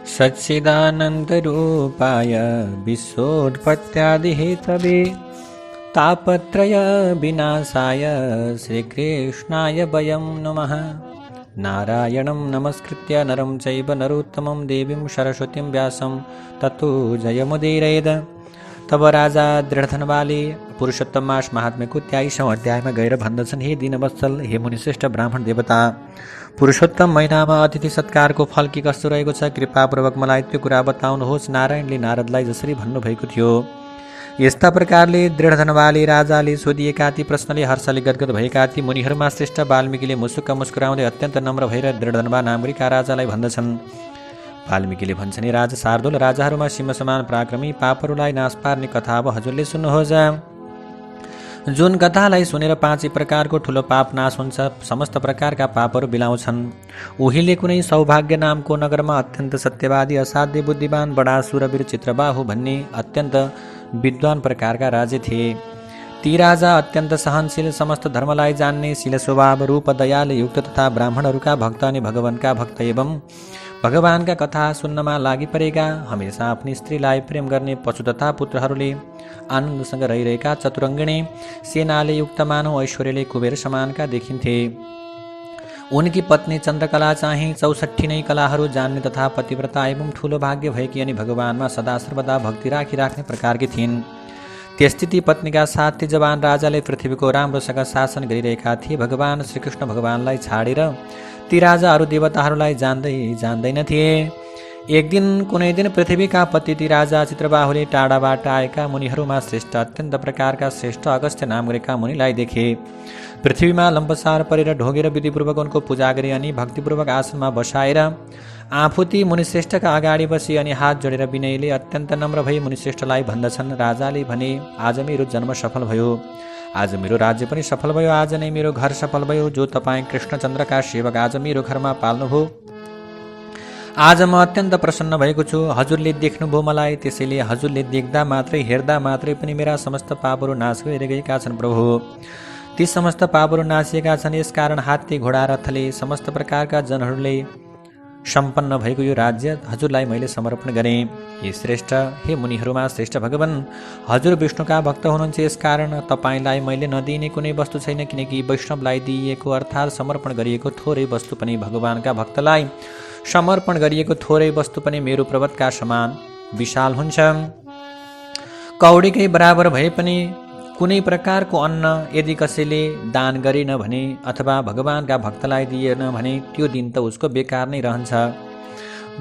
सच्चिदानन्दरूपाय विश्वोत्पत्त्यादिहेतवे तापत्रय विनाशाय श्रीकृष्णाय वयं नमः। नारायणं नमस्कृत्य नरं चैव नरोत्तमं देवीं सरस्वतीं व्यासं ततो जयमुदीरयेत्। तब राजा दृढधनवाले पुरुषोत्तम मास महात्म्य को 23औं अध्यायमा गएर भन्दछन्, हे दीनवत्सल, हे मुनिश्रेष्ठ ब्राह्मण देवता, पुरुषोत्तम महिनामा अतिथि सत्कारको फल के कस्तो रहेको छ, कृपापूर्वक मलाई त्यो कुरा बताउनुहोस्। नारायणले नारदलाई जसरी भन्नुभएको थियो यस्ता प्रकारले दृढधनवाले राजाले सोधिएका ती प्रश्नले हर्षले गदगद भएका ती मुनिहरूमा श्रेष्ठ वाल्मीकिले मुसुक्क मुस्कुराउँदै अत्यन्त नम्र भएर दृढधनवा नामरीका राजालाई भन्दछन्। वाल्मीकिले भन्छन्, हे राजा शार्दूल, राजाहरूमा सिंह समान पराक्रमी पापहरूलाई नाश पार्ने कथा अब हजुरले सुन्नुहोस्। जुन कथालाई सुनेर 5 प्रकारको ठुलो पाप नाश हुन्छ, समस्त प्रकारका पापहरू बिलाउँछन्। उहिले कुनै सौभाग्य नामको नगरमा अत्यन्त सत्यवादी, असाध्य बुद्धिमान, बडा सुरवीर चित्रबाहु भन्ने अत्यन्त विद्वान प्रकारका राजे थिए। ती राजा अत्यन्त सहनशील, समस्त धर्मलाई जान्ने, शील स्वभाव, रूप, दयाले युक्त तथा ब्राह्मणहरूका भक्त अनि भगवानका भक्त एवं भगवानका कथा सुन्नमा लागि परेका, हमेशा आफ्नी स्त्रीलाई प्रेम गर्ने, पशु तथा पुत्रहरूले आनन्दसँग रहिरहेका, चतुरङ्गिणी सेनाले युक्त, मानव ऐश्वर्यले कुबेर समानका देखिन्थे। उनकी पत्नी चन्द्रकला चाहिँ 64 नै कलाहरू जान्ने तथा पतिव्रता एवं ठुलो भाग्य भएकी अनि भगवानमा सदा सर्वदा भक्ति राख्ने प्रकारकी थिइन्। त्यस्तै ती पत्नीका साथ ती जवान राजाले पृथ्वीको राम्रोसँग शासन गरिरहेका थिए। भगवान श्रीकृष्ण भगवानलाई छाडेर ती राजाहरू देवताहरूलाई जान्दैन थिए। एक दिन कुनै दिन पृथ्वीका पति ती राजा चित्रबाहुले टाढाबाट आएका मुनिहरूमा श्रेष्ठ, अत्यन्त प्रकारका श्रेष्ठ अगस्त्य नाम गरेका मुनिलाई देखे। पृथ्वीमा लम्बसार परेर ढोगेर विधिपूर्वक उनको पूजा गरे अनि भक्तिपूर्वक आसनमा बसाएर आफू ती मुनिश्रेष्ठका अगाडि बसी अनि हात जोडेर विनयले अत्यन्त नम्र भई मुनिश्रेष्ठलाई भन्दछन्। राजाले भने, आज मेरो जन्म सफल भयो, आज मेरो राज्य पनि सफल भयो, आज नै मेरो घर सफल भयो। जो तपाईँ कृष्णचन्द्रका सेवक आज मेरो घरमा पाल्नुभयो, आज म अत्यन्त प्रसन्न भएको छु। हजुरले देख्नुभयो मलाई, त्यसैले हजुरले देख्दा मात्रै हेर्दा मात्रै पनि मेरा समस्त पापहरू नाश गरिरहेका छन् प्रभु। ती समस्त पापहरू नाशिएका छन्, यसकारण हात्ती, घोडा, रथले समस्त प्रकारका जनहरूले सम्पन्न भएको यो राज्य हजुरलाई मैले समर्पण गरेँ। हे श्रेष्ठ, हे मुनिहरूमा श्रेष्ठ भगवान, हजुर विष्णुका भक्त हुनुहुन्छ, यसकारण तपाईँलाई मैले नदिने कुनै वस्तु छैन, किनकि वैष्णवलाई दिइएको अर्थात् समर्पण गरिएको थोरै वस्तु पनि भगवानका भक्तलाई समर्पण गरिएको थोरै वस्तु पनि मेरो पर्वतका समान विशाल हुन्छ। कौडीकै बराबर भए पनि कुनै प्रकारको अन्न यदि कसैले दान गरेन भने अथवा भगवानका भक्तलाई दिएन भने त्यो दिन त उसको बेकार नै रहन्छ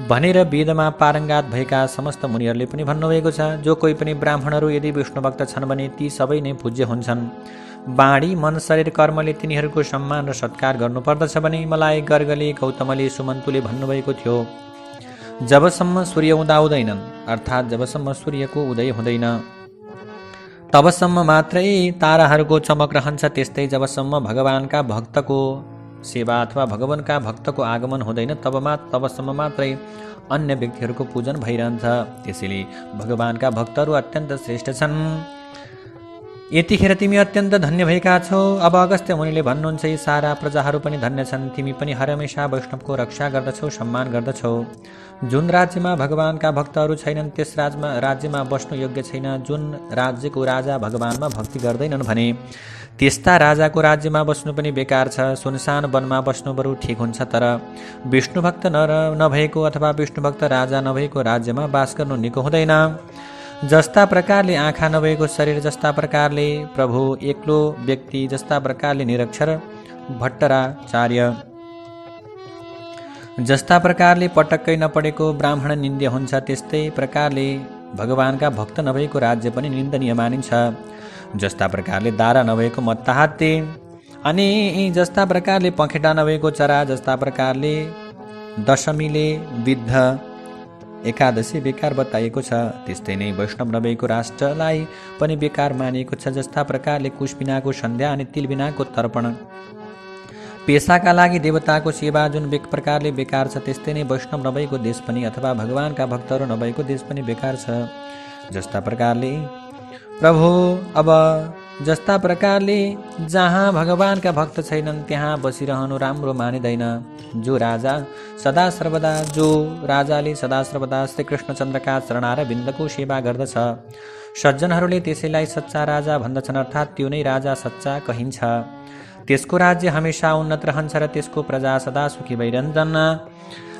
भनेर वेदमा पारङ्गत भएका समस्त मुनिहरूले पनि भन्नुभएको छ। जो कोही पनि ब्राह्मणहरू यदि विष्णु भक्त छन् भने ती सबै नै पूज्य हुन्छन्। बाणी, मन, शरीर, कर्मले तिनीहरूको सम्मान र सत्कार गर्नुपर्दछ भने मलाई गर्गले, गौतमले, सुमन्तुले भन्नुभएको थियो, जबसम्म सूर्य उदाउँदैनन् अर्थात् जबसम्म सूर्यको उदय हुँदैन तबसम्म मात्रै ताराहरूको चमक रहन्छ। त्यस्तै जबसम्म भगवानका भक्तको सेवा अथवा भगवानका भक्तको आगमन हुँदैन तबसम्म मात्रै अन्य व्यक्तिहरूको पूजन भइरहन्छ। त्यसैले भगवानका भक्तहरू अत्यन्त श्रेष्ठ छन्। यतिखेर तिमी अत्यन्त धन्य भएका छौ। अब अगस्त्य मुनिले भन्नुहुन्छ, यी सारा प्रजाहरू पनि धन्य छन्, तिमी पनि हरमेशा वैष्णवको रक्षा गर्दछौ, सम्मान गर्दछौ। जुन राज्यमा भगवानका भक्तहरू छैनन् त्यस राज्यमा बस्नु योग्य छैन। जुन राज्यको राजा भगवानमा भक्ति गर्दैनन् भने त्यस्ता राजाको राज्यमा बस्नु पनि बेकार छ। सुनसान वनमा बस्नु बरु ठिक हुन्छ, तर विष्णुभक्त नभएको अथवा विष्णुभक्त राजा नभएको राज्यमा बास गर्नु निको हुँदैन। जस्ता प्रकारले आँखा नभएको शरीर, जस्ता प्रकारले प्रभु एक्लो व्यक्ति, जस्ता प्रकारले निरक्षर भट्टराचार्य, जस्ता प्रकारले पटक्कै नपढेको ब्राह्मण निन्द्य हुन्छ, त्यस्तै प्रकारले भगवानका भक्त नभएको राज्य पनि निन्दनीय मानिन्छ। जस्ता प्रकारले दारा नभएको मत्ता हात्ती अनि जस्ता प्रकारले पखेटा नभएको चरा, जस्ता प्रकारले दशमीले विद्ध एकादशी बेकार बताइएको छ, त्यस्तै नै वैष्णव नभएको राष्ट्रलाई पनि बेकार मानिएको छ। जस्ता प्रकारले कुश बिनाको सन्ध्या अनि तिल बिनाको तर्पण, पेसाका लागि देवताको सेवा जुन प्रकारले बेकार छ, त्यस्तै नै वैष्णव नभएको देश पनि अथवा भगवानका भक्तहरू नभएको देश पनि बेकार छ। जस्ता प्रकारले प्रभु अब जस्ता प्रकारले जहाँ भगवानका भक्त छैनन् त्यहाँ बसिरहनु राम्रो मानिँदैन। जो राजाले सदा सर्वदा श्री कृष्णचन्द्रका चरणारविन्दको सेवा गर्दछ सज्जनहरूले त्यसैलाई सच्चा राजा भन्दछन्, अर्थात् त्यो नै राजा सच्चा कहिन्छ। त्यसको राज्य हमेशा उन्नत रहन्छ र त्यसको प्रजा सदा सुखी भइरहन्छन्।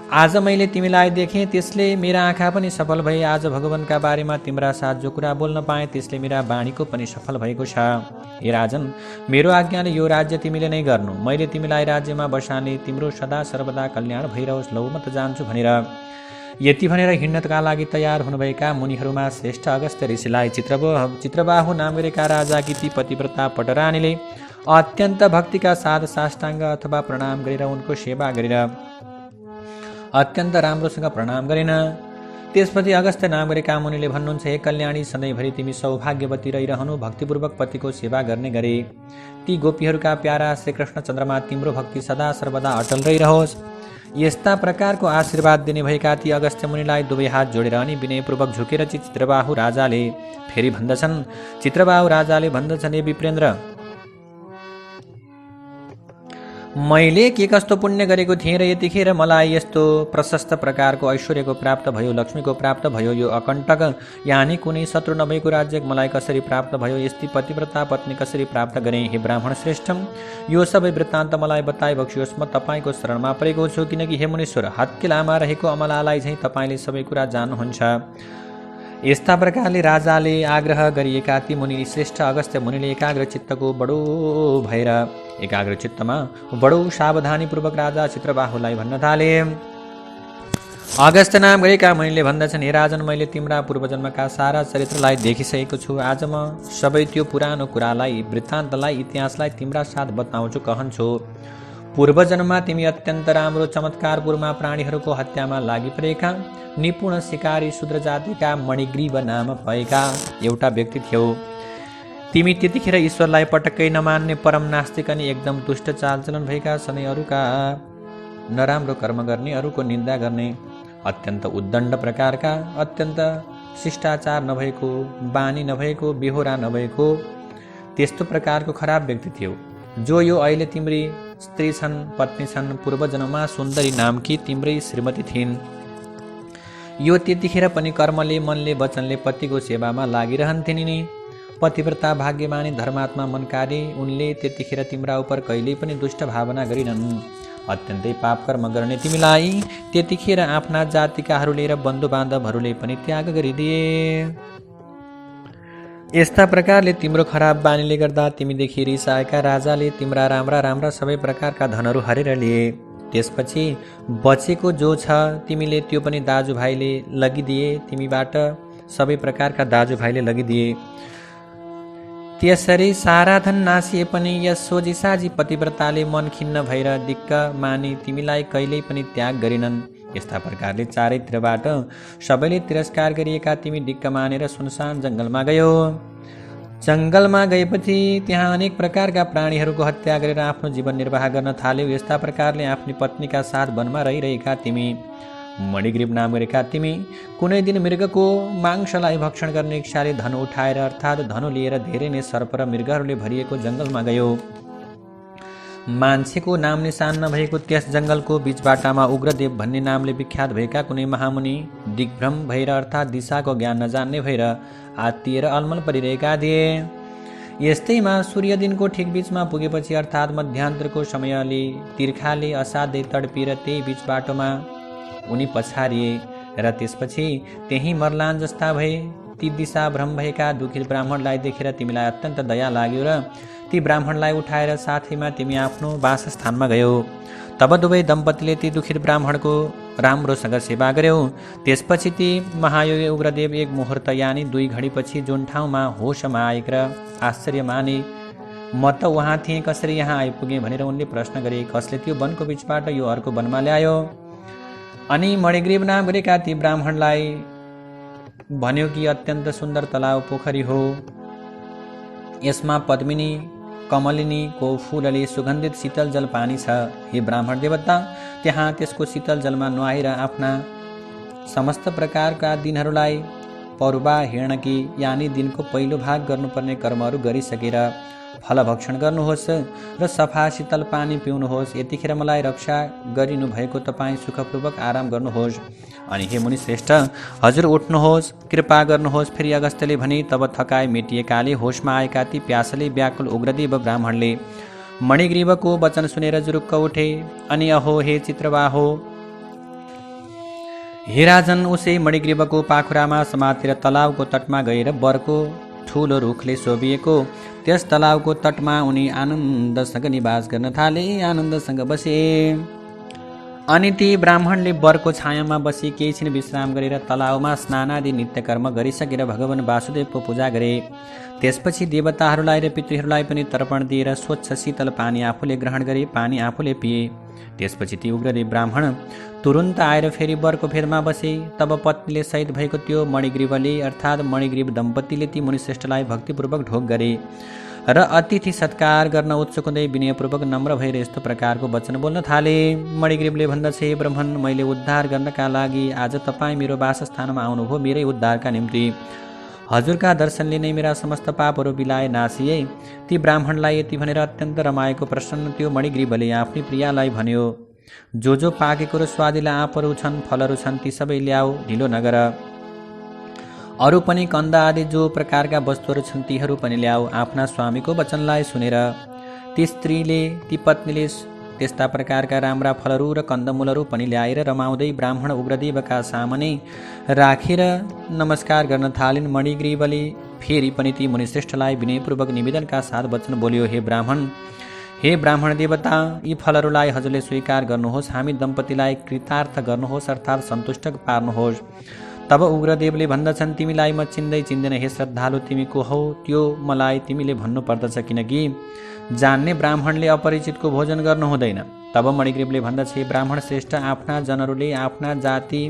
आज मैले तिमीलाई देखेँ, त्यसले मेरा आँखा पनि सफल भए। आज भगवानका बारेमा तिम्रा साथ जो कुरा बोल्न पाएँ त्यसले मेरा वाणीको पनि सफल भएको छ। हे राजन, मेरो आज्ञाले यो राज्य तिमीले नै गर्नु। मैले तिमीलाई राज्यमा बसाल्ने, तिम्रो सदा सर्वदा कल्याण भइरहोस्। लौ म त जान्छु भनेर यति भनेर हिँड्नका लागि तयार हुनुभएका मुनिहरूमा श्रेष्ठ अगस्त्य ऋषिलाई चित्रबाहु नाम गरेका राजाकी ती पतिव्रता पटरानीले अत्यन्त भक्तिका साथ साष्टाङ्ग अथवा प्रणाम गरेर उनको सेवा गरेर अत्यन्त राम्रोसँग प्रणाम गरेन। त्यसपछि अगस्त्य नाम गरेका मुनिले भन्नुहुन्छ, हे कल्याणी, सधैँभरि तिमी सौभाग्यवती रहिरहनु, भक्तिपूर्वक पतिको सेवा गर्ने गरे। ती गोपीहरूका प्यारा श्रीकृष्ण चन्द्रमा तिम्रो भक्ति सदा सर्वदा अटल रहिरहोस्। यस्ता प्रकारको आशीर्वाद दिने भएका ती अगस्त्य मुनिलाई दुवै हात जोडेर अनि विनयपूर्वक झुकेर चित्रबाहु राजाले फेरि भन्दछन्, हे विप्रेन्द्र, मैले के कस्तो पुण्य गरेको थिएँ र यतिखेर मलाई यस्तो प्रशस्त प्रकारको ऐश्वर्यको प्राप्त भयो, लक्ष्मीको प्राप्त भयो। यो अकण्टक यानि कुनै शत्रु नभएको राज्य मलाई कसरी प्राप्त भयो? यस्ती पतिव्रता पत्नी कसरी प्राप्त गरेँ? हे ब्राह्मण श्रेष्ठम, यो सबै वृत्तान्त मलाई बताइ बक्सियोस्। म तपाईँको शरणमा परेको छु, किनकि हे मुनीश्वर, हत्केलामा रहेको अमलालाई झैँ तपाईँले सबै कुरा जान्नुहुन्छ। यस्ता प्रकारले राजाले आग्रह गरिएका ती मुनि श्रेष्ठ अगस्त्य मुनिले एकाग्र चित्तमा बडो सावधानीपूर्वक राजा चित्रबाहुलाई भन्न थाले। अगस्त्य नाम गरेका मुनिले भन्दछन्, हे राजन, मैले तिम्रा पूर्वजन्मका सारा चरित्रलाई देखिसकेको छु। आज म सबै त्यो पुरानो कुरालाई, वृत्तान्तलाई, इतिहासलाई तिम्रा साथ बताउँछु, कहन्छु। पूर्वजन्ममा तिमी अत्यन्त राम्रो चमत्कारपूर्वमा प्राणीहरूको हत्यामा लागिपरेका निपुण शिकारी शूद्र जातिका मणिग्रीव नाम भएका एउटा व्यक्ति थियौ। तिमी त्यतिखेर ईश्वरलाई पटक्कै नमान्ने परम नास्तिक अनि एकदम दुष्ट चालचलन भएका, सधैँ अरूका नराम्रो कर्म गर्ने, अरूको निन्दा गर्ने, अत्यन्त उद्दण्ड प्रकारका, अत्यन्त शिष्टाचार नभएको, बानी नभएको, बेहोरा नभएको त्यस्तो प्रकारको खराब व्यक्ति थियो। जो यो अहिले तिम्री स्त्री छन्, पत्नी छन्, पूर्वजन्ममा सुन्दरी नामकी तिम्रै श्रीमती थिइन्। यो त्यतिखेर पनि कर्मले, मनले, वचनले पतिको सेवामा लागिरहन्थिन् नि। पतिव्रता, भाग्यमानी, धर्मात्मा मनकारी उनले त्यतिखेर तिम्रा उपर कहिल्यै पनि दुष्ट भावना गरिनन्। अत्यन्तै पाप कर्म गर्ने तिमीलाई त्यतिखेर आफ्ना जातिकाहरूले र बन्धु बान्धवहरूले पनि त्याग गरिदिए। यस्ता प्रकारले तिम्रो खराब बानीले गर्दा तिमीदेखि रिसाएका राजाले तिम्रा राम्रा राम्रा सबै प्रकारका धनहरू हरेर लिए। त्यसपछि बचेको जो छ तिमीले त्यो पनि दाजुभाइले लगिदिए, तिमीबाट सबै प्रकारका दाजुभाइले लगिदिए। त्यसरी सारा धन नासिए पनि यस सोझीसाझी पतिव्रताले मन खिन्न भएर दिक्क मानी तिमीलाई कहिल्यै पनि त्याग गरिनन्। यस्ता प्रकारले चारैतिरबाट सबैले तिरस्कार गरिएका तिमी दिक्क मानेर सुनसान जङ्गलमा गयो। जङ्गलमा गएपछि त्यहाँ अनेक प्रकारका प्राणीहरूको हत्या गरेर आफ्नो जीवन निर्वाह गर्न थाल्यौ। यस्ता प्रकारले आफ्नी पत्नीका साथ वनमा रहिरहेका तिमी, मणिग्रीव नाम गरेका तिमी, कुनै दिन मृगको मांसलाई भक्षण गर्ने इच्छाले धनु उठाएर अर्थात् धनु लिएर धेरै नै सर्प र मृगहरूले भरिएको जङ्गलमा गयो। मान्छेको नाम निशान नभएको त्यस जङ्गलको बीचबाटामा उग्रदेव भन्ने नामले विख्यात भएका कुनै महामुनि दिग्भ्रम भएर अर्थात् दिशाको ज्ञान नजान्ने भएर आत्तिएर अलमल परिरहेका थिए। यस्तैमा सूर्य दिनको ठिक बीचमा पुगेपछि अर्थात् मध्यान्तरको समयले तिर्खाले असाध्यै तडपिएर त्यही बीच बाटोमा उनी पछारिए र त्यसपछि त्यही मर्लान जस्ता भए। ती दिशा भ्रम भएका दुखित ब्राह्मणलाई देखेर तिमीलाई अत्यन्त दया लाग्यो र ती ब्राह्मणलाई उठाएर साथैमा तिमी आफ्नो वासस्थानमा गयौ। तब दुवै दम्पतिले ती दुखित ब्राह्मणको राम्रोसँग सेवा गर्यौ। त्यसपछि ती महायोगी उग्रदेव एक मुहुर्त यानि 2 घडीपछि जुन ठाउँमा होसमा आएका आश्चर्य माने, म त वहाँ थिएँ, कसरी यहाँ आइपुगेँ भनेर उनले प्रश्न गरे। कसले त्यो वनको बीचबाट यो अर्को वनमा ल्यायो? अनि मणिग्रीव नाम गरेका ती ब्राह्मणलाई भन्यो कि अत्यन्त सुन्दर तलाउ पोखरी हो। यसमा पद्मिनी कमलिनीको फूलले सुगन्धित शीतल जल पानी छ। हे ब्राह्मण देवता, त्यहाँ त्यसको शीतल जलमा नुहाएर आफ्ना समस्त प्रकारका दिनहरूलाई परुवा हिँड्नकी यानि दिनको पहिलो भाग गर्नुपर्ने कर्महरू गरिसकेर फल भक्षण गर्नुहोस् र सफा शीतल पानी पिउनुहोस्। यतिखेर मलाई रक्षा गरिनु भएको तपाईँ सुखपूर्वक आराम गर्नुहोस्। अनि हे मुनि श्रेष्ठ, हजुर उठ्नुहोस्, कृपा गर्नुहोस्। फेरि अगस्त्यले भने, तब थकाइ मेटिएकाले होसमा आएका ती प्यासले व्याकुल उग्रदेव ब्राह्मणले मणिग्रीवको वचन सुनेर जुरुक्क उठे। अनि अहो हे चित्रबाहो, हे राजन, उसै मणिग्रीवको पाखुरामा समातेर तलाउको तटमा गएर बरको ठुलो रुखले शोभिएको त्यस तलाउको तटमा उनी आनन्दसँग निवास गर्न थाले, आनन्दसँग बसे। अनि ती ब्राह्मणले बरको छायामा बसी केही छिन विश्राम गरेर तलाउमा स्नान आदि नित्यकर्म गरिसकेर भगवान वासुदेवको पूजा गरे। त्यसपछि देवताहरूलाई र पितृहरूलाई पनि तर्पण दिएर स्वच्छ शीतल पानी आफूले ग्रहण गरे, पानी आफूले पिए। त्यसपछि ती उग्रदेव ब्राह्मण तुरुन्त आएर फेरि बरको फेदमा बसे। तब पत्नीले सहित भएको त्यो मणिग्रीवले अर्थात् मणिग्रीव दम्पतिले ती मुनिश्रेष्ठलाई भक्तिपूर्वक ढोक गरे र अतिथि सत्कार गर्न उत्सुक हुँदै विनयपूर्वक नम्र भएर यस्तो प्रकारको वचन बोल्न थाले। मणिग्रीवले भन्दछ, हे ब्रह्मन, मैले उद्धार गर्नका लागि आज तपाईँ मेरो वासस्थानमा आउनुभयो, मेरै उद्धारका निम्ति। हजुरका दर्शनले नै मेरा समस्त पापहरू बिलाए, नासिए। ती ब्राह्मणलाई यति भनेर अत्यन्त रमाएको प्रसन्न त्यो मणिग्रीवले आफ्नी प्रियालाई भन्यो, जो पाकेको र स्वादिला आँपहरू छन्, फलहरू छन्, ती सबै ल्याऊ, ढिलो नगर। अरू पनि कन्द आदि जो प्रकारका वस्तुहरू छन् तीहरू पनि ल्याऊ। आफ्ना स्वामीको वचनलाई सुनेर ती स्त्रीले, ती पत्नीले त्यस्ता प्रकारका राम्रा फलहरू र कन्दमूलहरू पनि ल्याएर रमाउँदै ब्राह्मण उग्रदेवका सामने राखेर नमस्कार गर्न थालिन्। मणिग्रीवले फेरि पनि ती मुनिश्रेष्ठलाई विनयपूर्वक निवेदनका साथ वचन बोल्यो, हे ब्राह्मण देवता, यी फलहरूलाई हजुरले स्वीकार गर्नुहोस्, हामी दम्पतिलाई कृतार्थ गर्नुहोस् अर्थात् सन्तुष्ट पार्नुहोस्। तब उग्रदेवले भन्दछन्, तिमीलाई म चिन्दैन हे श्रद्धालु, तिमी को हौ त्यो मलाई तिमीले भन्नु पर्दछ, किनकि जान्ने ब्राह्मणले अपरिचितको भोजन गर्नु हुँदैन। तब मणिग्रीवले भन्दछ, हे ब्राह्मण श्रेष्ठ, आफ्ना जनहरूले, आफ्ना जाति,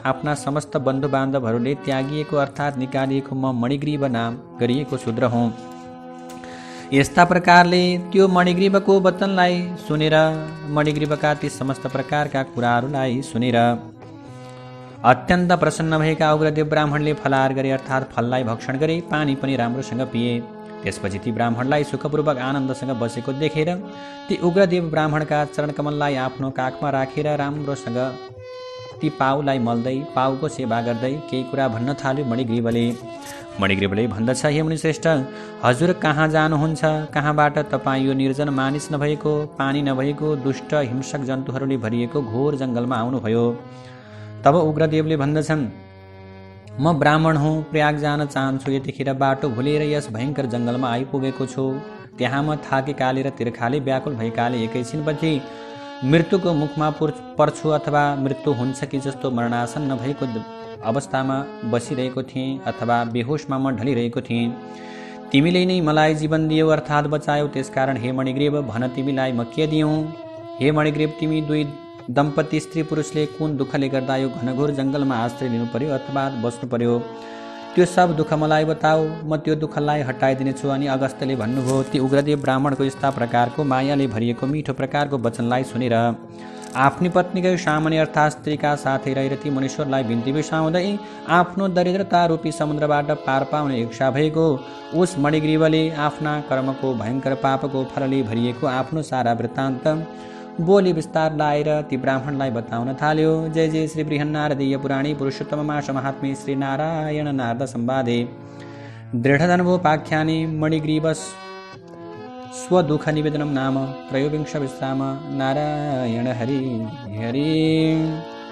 आफ्ना समस्त बन्धु बान्धवहरूले त्यागिएको अर्थात् निकालिएको म मणिग्रीव नाम गरिएको शूद्र हुँ। यस्ता प्रकारले त्यो मणिग्रीवको वचनलाई सुनेर, मणिग्रीवका ती समस्त प्रकारका कुराहरूलाई सुनेर अत्यन्त प्रसन्न भएका उग्रदेव ब्राह्मणले फलाहार गरे अर्थात् फललाई भक्षण गरे, पानी पनि राम्रोसँग पिए। त्यसपछि ती ब्राह्मणलाई सुखपूर्वक आनन्दसँग बसेको देखेर ती उग्रदेव ब्राह्मणका चरणकमललाई आफ्नो काखमा राखेर राम्रोसँग ती पाउलाई मल्दै, पाउको सेवा गर्दै केही कुरा भन्न थाल्यो मणिग्रीवले भन्दछ, हे मुनिश्रेष्ठ, हजुर कहाँ जानुहुन्छ? कहाँबाट तपाईँ यो निर्जन मानिस नभएको, पानी नभएको, दुष्ट हिंसक जन्तुहरूले भरिएको घोर जङ्गलमा आउनुभयो? तब उग्रदेवले भन्दछन्, म ब्राह्मण हुँ, प्रयाग जान चाहन्छु। यतिखेर बाटो भुलेर यस भयङ्कर जङ्गलमा आइपुगेको छु। त्यहाँ म थाकेकाले र तिर्खाले व्याकुल भएकाले एकैछिनपछि मृत्युको मुखमा पर्छु अथवा मृत्यु हुन्छ कि जस्तो मरणासन्न भएको अवस्थामा बसिरहेको थिएँ अथवा बेहोसमा म ढलिरहेको थिएँ। तिमीले नै मलाई जीवन दियौ अर्थात् बचायौ, त्यसकारण हे मणिग्रीव, भन तिमीलाई म के दियौँ? हे मणिग्रीव, तिमी दुई दम्पति स्त्री पुरुषले कुन दुःखले गर्दा यो घनघोर जङ्गलमा आश्रय लिनु पर्यो अथवा बस्नु पर्यो, त्यो सब दुःख मलाई बताऊ, म त्यो दुःखलाई हटाइदिनेछु। अनि अगस्त्यले भन्नुभयो, ती उग्रदेव ब्राह्मणको यस्ता प्रकारको मायाले भरिएको मिठो प्रकारको वचनलाई सुनेर आफ्नी पत्नीकै सामान्य अर्थात् स्त्रीका साथै रहेर ती मुनीश्वरलाई बिन्ती बिसाउँदै आफ्नो दरिद्रता रूपी समुद्रबाट पार पाउने इच्छा भएको उस मणिग्रीवले आफ्ना कर्मको भयङ्कर पापको फलले भरिएको आफ्नो सारा वृत्तान्त बोली विस्तार लाएर ती ब्राह्मणलाई बताउन थाल्यो। जय जय श्री बृहन्नारदीय पुराणे पुरुषोत्तम मास महात्म्ये श्री नारायण नारद संवादे दृढधन्वोपाख्याने मणिग्रीव स्वदुःख निवेदनम नाम त्रयोविंश विश्राम। नारायण हरि हरि।